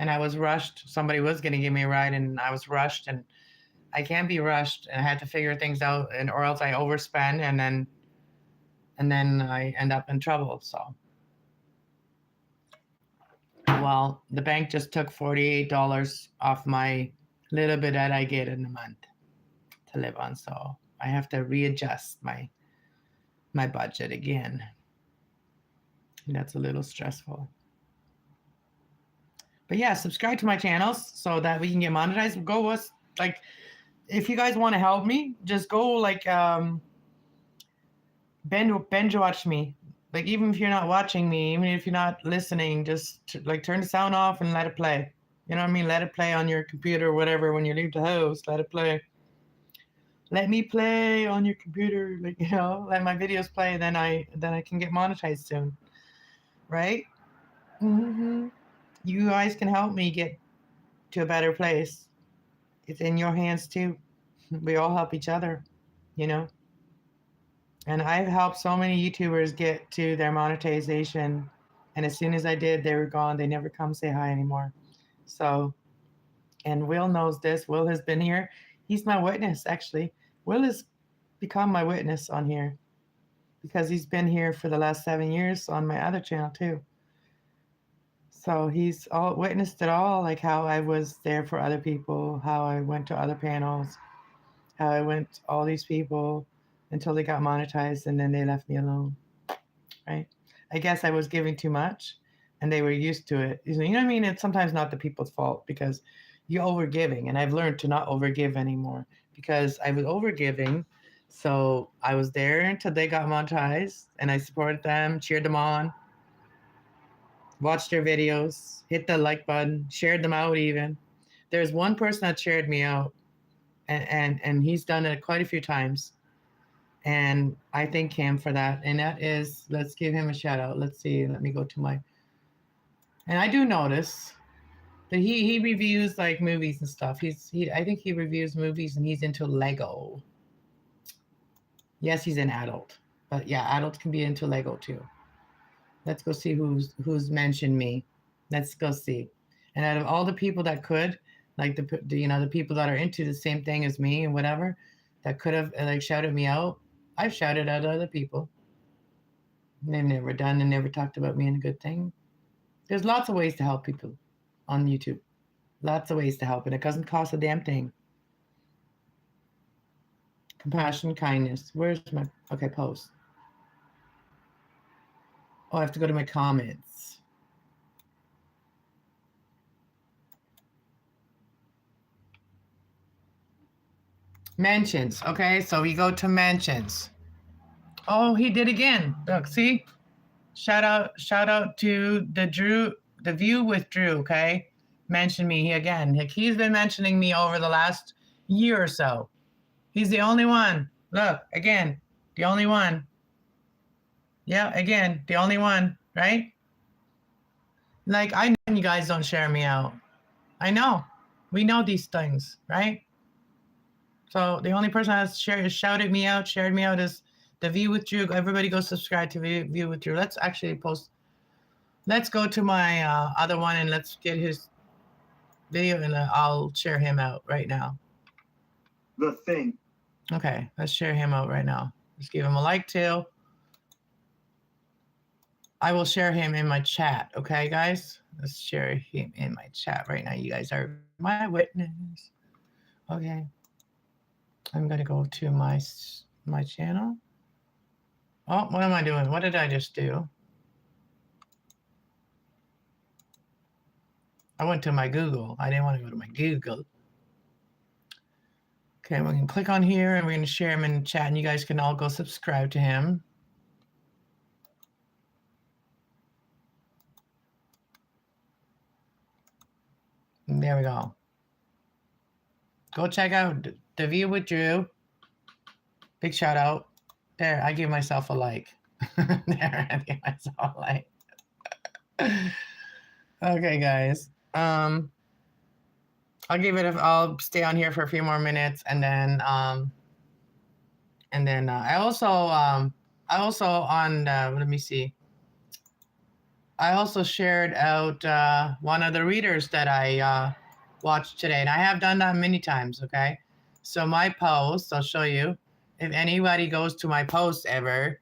and I was rushed. Somebody was gonna give me a ride, and I was rushed, and I can't be rushed. And I had to figure things out, and or else I overspend, and then I end up in trouble. So well, the bank just took $48 off my little bit that I get in a month to live on. So I have to readjust my budget again. And that's a little stressful. But yeah, subscribe to my channels so that we can get monetized. Go with like if you guys want to help me, just go like binge watch me. Like even if you're not watching me, even if you're not listening, just like turn the sound off and let it play. You know what I mean? Let it play on your computer or whatever when you leave the house. Let it play. Let me play on your computer, like let my videos play. Then I can get monetized soon, right? Mm-hmm. You guys can help me get to a better place. It's in your hands too. We all help each other, you know. And I've helped so many YouTubers get to their monetization. And as soon as I did, they were gone. They never come say hi anymore. So, and Will knows this. Will has been here. He's my witness, actually. Will has become my witness on here because he's been here for the last 7 years on my other channel, too. So he's all witnessed it all, like how I was there for other people, how I went to other panels, how I went to all these people until they got monetized and then they left me alone, right? I guess I was giving too much and they were used to it. You know what I mean? It's sometimes not the people's fault because you're overgiving, and I've learned to not overgive anymore because I was overgiving. So I was there until they got monetized and I supported them, cheered them on, watched their videos, hit the like button, shared them out even. There's one person that shared me out and he's done it quite a few times. And I thank him for that. And that is, let's give him a shout out. Let's see. Let me go to my. And I do notice that he reviews like movies and stuff. I think he reviews movies and he's into Lego. Yes, he's an adult, but yeah, adults can be into Lego too. Let's go see who's mentioned me. Let's go see. And out of all the people that could, like the people that are into the same thing as me and whatever, that could have like shouted me out, I've shouted out other people. They've never done and never talked about me in a good thing. There's lots of ways to help people on YouTube. Lots of ways to help, and it doesn't cost a damn thing. Compassion, kindness. Where's my post? Oh, I have to go to my comments. Mentions. Okay, so we go to mentions. Oh, he did again. Look, see? Shout out to the view with Drew, okay? Mention me again. Like, he's been mentioning me over the last year or so. He's the only one. Look, again, the only one. Yeah, again, the only one, right? Like, I know you guys don't share me out. I know. We know these things, right? So the only person that's shared me out is the View with Drew. Everybody go subscribe to View with Drew. Let's actually post. Let's go to my other one and let's get his video and I'll share him out right now. The thing. Okay, let's share him out right now. Let's give him a like too. I will share him in my chat. Okay, guys? Let's share him in my chat right now. You guys are my witness. Okay. I'm gonna go to my channel. Oh, what am I doing? What did I just do? I went to my Google. I didn't want to go to my Google. Okay, we can click on here and we're going to share him in the chat and you guys can all go subscribe to him. And there we go. Go check out The View with Drew. Big shout out. There, I give myself a like. There, I give myself a like. Okay, guys. I'll stay on here for a few more minutes and then I also on let me see. I also shared out one of the readers that I watched today, and I have done that many times. Okay, so my post, I'll show you. If anybody goes to my post ever,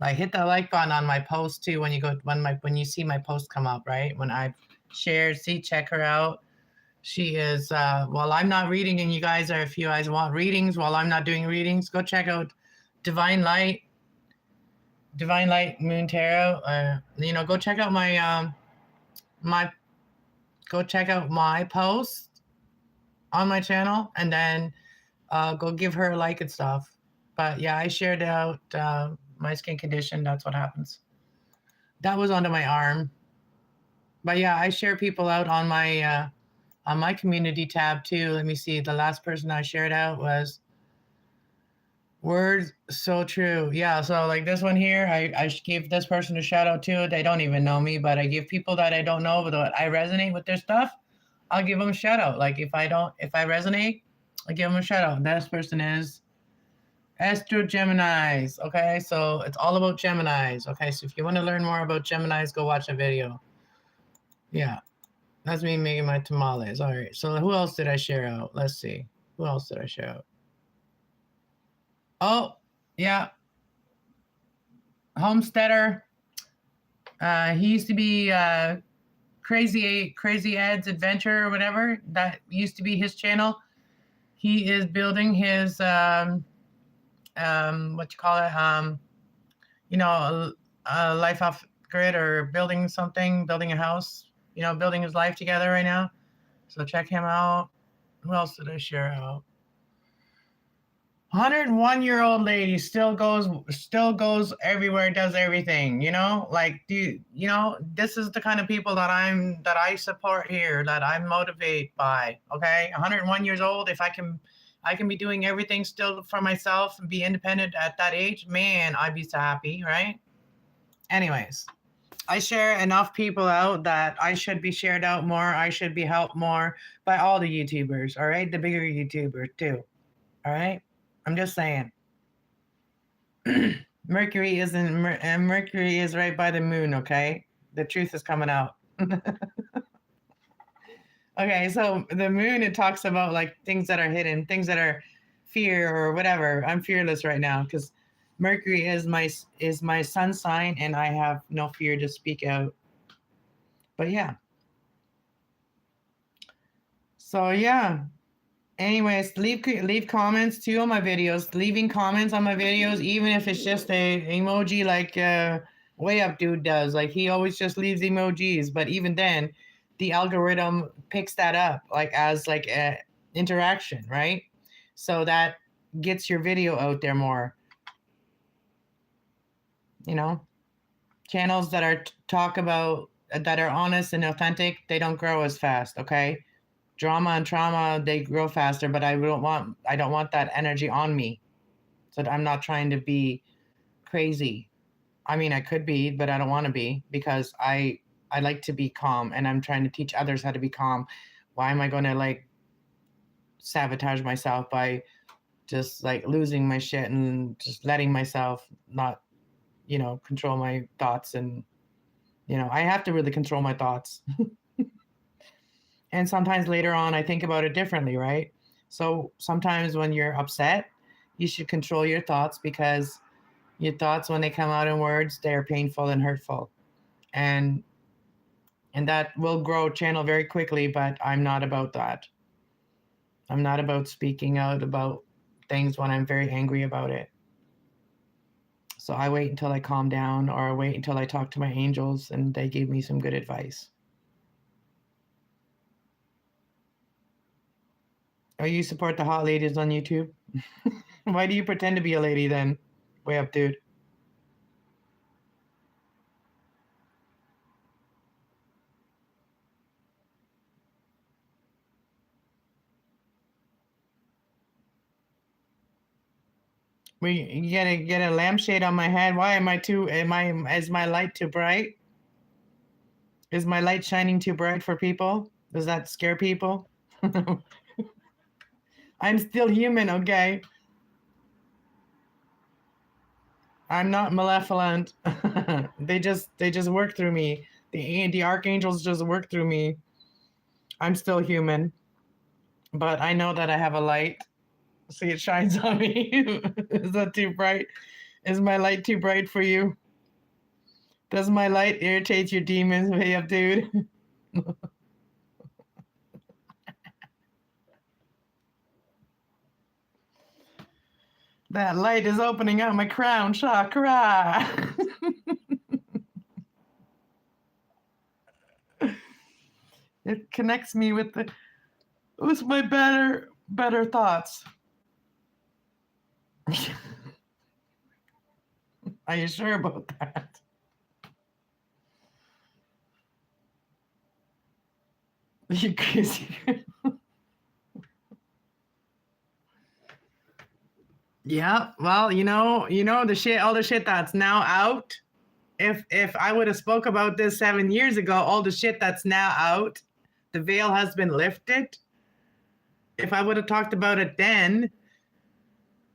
like hit the like button on my post too when you see my post come up, right? When I shared, check her out. She is while I'm not reading, and you guys are, if you guys want readings while I'm not doing readings, go check out Divine Light Moon Tarot. Go check out my go check out my post on my channel and then go give her a like and stuff. But yeah, I shared out my skin condition. That's what happens. That was under my arm. But yeah, I share people out on my community tab too. Let me see. The last person I shared out was Words So True. Yeah, so like this one here, I gave this person a shout out too. They don't even know me, but I give people that I don't know, but I resonate with their stuff, I'll give them a shout out. Like if I resonate, I give them a shout out. This person is Astro Geminis. Okay, so it's all about Geminis. Okay, so if you want to learn more about Geminis, go watch a video. Yeah, that's me making my tamales. All right, so who else did I share out? Let's see. Who else did I share out? Oh, yeah. Homesteader. He used to be Crazy Ed's Adventure or whatever. That used to be his channel. He is building his what you call it, a life off grid, or building a house, building his life together right now. So check him out. Who else did I share out? 101-year-old lady still goes everywhere, does everything, like, this is the kind of people that I support here, that I'm motivated by. Okay, 101 years old. If I can be doing everything still for myself and be independent at that age, man, I'd be so happy, right? Anyways, I share enough people out that I should be shared out more. I should be helped more by all the YouTubers, all right? The bigger YouTubers too, all right? I'm just saying. Mercury is right by the moon, okay? The truth is coming out. Okay, so the moon, it talks about like things that are hidden, things that are fear or whatever. I'm fearless right now because Mercury is my sun sign and I have no fear to speak out. But yeah. So yeah. Anyways, leave comments too on my videos. Leaving comments on my videos, even if it's just a emoji like Way Up Dude does. Like he always just leaves emojis, but even then, the algorithm picks that up like as like a interaction, right? So that gets your video out there more. Channels that are that are honest and authentic, they don't grow as fast. Okay. Drama and trauma, they grow faster, but I don't want that energy on me. So I'm not trying to be crazy. I mean, I could be, but I don't want to be, because I like to be calm, and I'm trying to teach others how to be calm. Why am I going to like sabotage myself by just like losing my shit and just letting myself not, control my thoughts? And, I have to really control my thoughts. And sometimes later on, I think about it differently, right? So sometimes when you're upset, you should control your thoughts, because your thoughts, when they come out in words, they're painful and hurtful. And that will grow channel very quickly, but I'm not about that. I'm not about speaking out about things when I'm very angry about it. So I wait until I calm down, or I wait until I talk to my angels and they gave me some good advice. Oh, you support the hot ladies on YouTube? Why do you pretend to be a lady then? Way up, dude. You gotta get a lampshade on my head. Why is my light too bright? Is my light shining too bright for people? Does that scare people? I'm still human, okay? I'm not malevolent. They just work through me. The archangels just work through me. I'm still human. But I know that I have a light. See, it shines on me. Is that too bright? Is my light too bright for you? Does my light irritate your demons, way up, dude? That light is opening up my crown chakra. It connects me with my better thoughts. Are you sure about that? You crazy. Yeah, well, all the shit that's now out. If I would have spoke about this 7 years ago, all the shit that's now out, the veil has been lifted. If I would have talked about it then,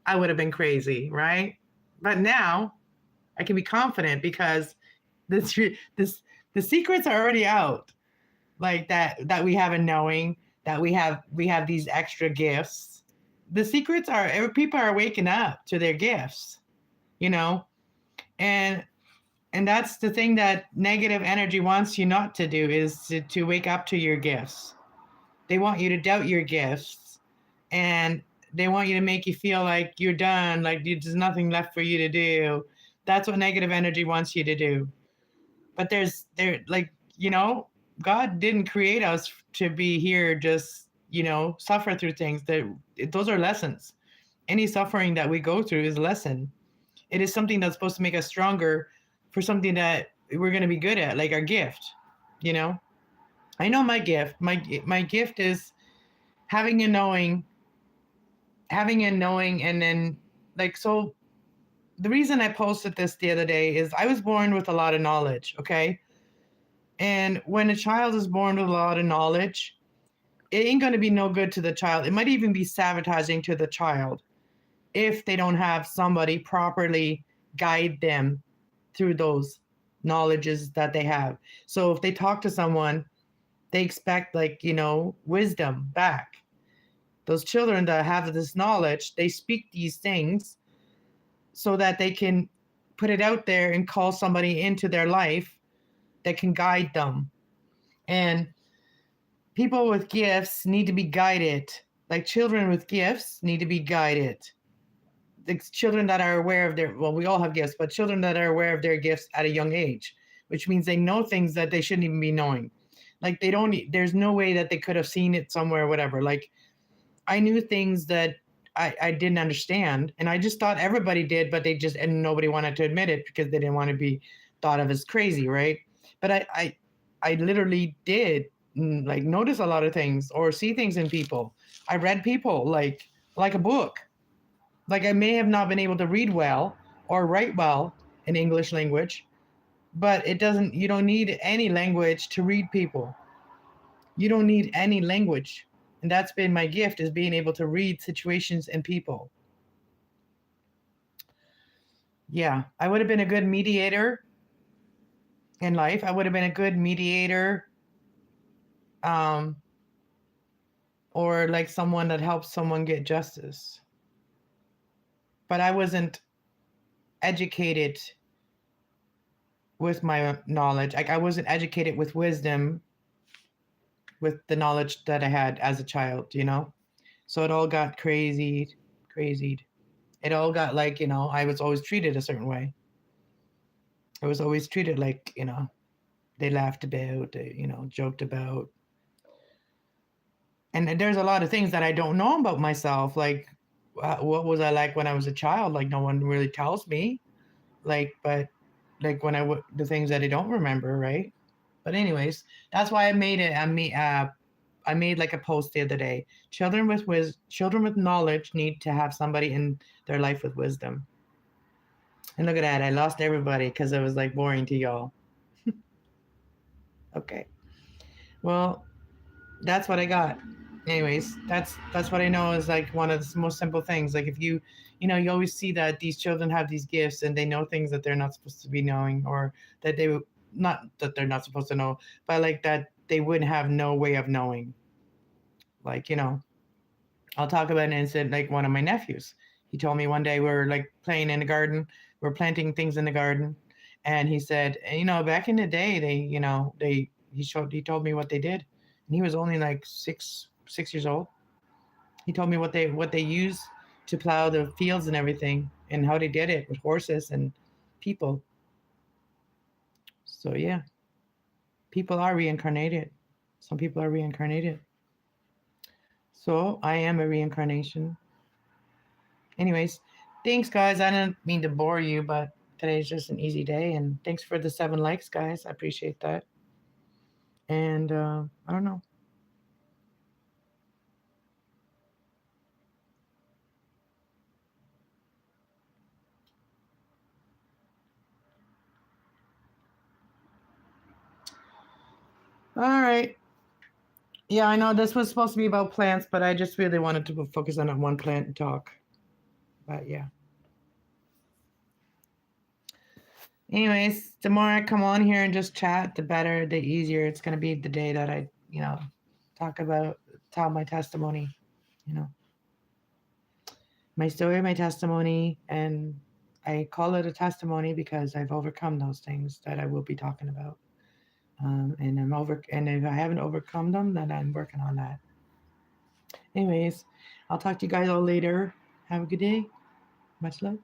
I would have been crazy, right? But now I can be confident because the secrets are already out. Like that we have a knowing, that we have these extra gifts. The secrets are, people are waking up to their gifts, and that's the thing that negative energy wants you not to do, is to wake up to your gifts. They want you to doubt your gifts, and they want you to make you feel like you're done, like there's nothing left for you to do. That's what negative energy wants you to do. But God didn't create us to be here just, suffer through things. Those are lessons. Any suffering that we go through is a lesson. It is something that's supposed to make us stronger for something that we're going to be good at, like our gift. I know my gift. My gift is having a knowing, and then so the reason I posted this the other day is I was born with a lot of knowledge, okay? And when a child is born with a lot of knowledge, it ain't going to be no good to the child. It might even be sabotaging to the child if they don't have somebody properly guide them through those knowledges that they have. So if they talk to someone, they expect wisdom back. Those children that have this knowledge, they speak these things so that they can put it out there and call somebody into their life that can guide them. And people with gifts need to be guided. Like children with gifts need to be guided. The children that are aware of we all have gifts, but children that are aware of their gifts at a young age, which means they know things that they shouldn't even be knowing. Like there's no way that they could have seen it somewhere or whatever. Like I knew things that I didn't understand, and I just thought everybody did, but and nobody wanted to admit it because they didn't want to be thought of as crazy, right? But I literally did notice a lot of things or see things in people. I read people like a book. Like I may have not been able to read well or write well in English language, but you don't need any language to read people. You don't need any language. And that's been my gift, is being able to read situations and people. Yeah, I would have been a good mediator in life. I would have been a good mediator, or like someone that helps someone get justice. But I wasn't educated with my knowledge. Like I wasn't educated with wisdom, with the knowledge that I had as a child, So it all got crazy crazied. It all got like, I was always treated a certain way. I was always treated like, they laughed about, they, joked about. And there's a lot of things that I don't know about myself. Like, what was I like when I was a child? Like, no one really tells me. Like, but like when the things that I don't remember, right? But anyways, that's why I made it. I made like a post the other day. Children with knowledge need to have somebody in their life with wisdom. And look at that, I lost everybody because I was like boring to y'all. Okay. Well, that's what I got. Anyways, that's what I know is like one of the most simple things. Like if you always see that these children have these gifts and they know things that they're not supposed to be knowing, or that not that they're not supposed to know, but like that they would have no way of knowing. Like, I'll talk about an incident like one of my nephews. He told me one day we were like playing in the garden, we're planting things in the garden, and he said, back in the day, he told me what they did, and he was only like 6 years old. He told me what they use to plow the fields and everything, and how they did it with horses and people. So yeah, people are reincarnated. Some people are reincarnated. So I am a reincarnation. Anyways, thanks guys. I didn't mean to bore you, but today's just an easy day, and thanks for the 7 likes, guys. I appreciate that. And I don't know. All right. Yeah, I know this was supposed to be about plants, but I just really wanted to focus on one plant and talk. But yeah. Anyways, the more I come on here and just chat, the better, the easier it's going to be the day that I, tell my testimony, my story, my testimony. And I call it a testimony because I've overcome those things that I will be talking about. And if I haven't overcome them, then I'm working on that. Anyways, I'll talk to you guys all later. Have a good day. Much love.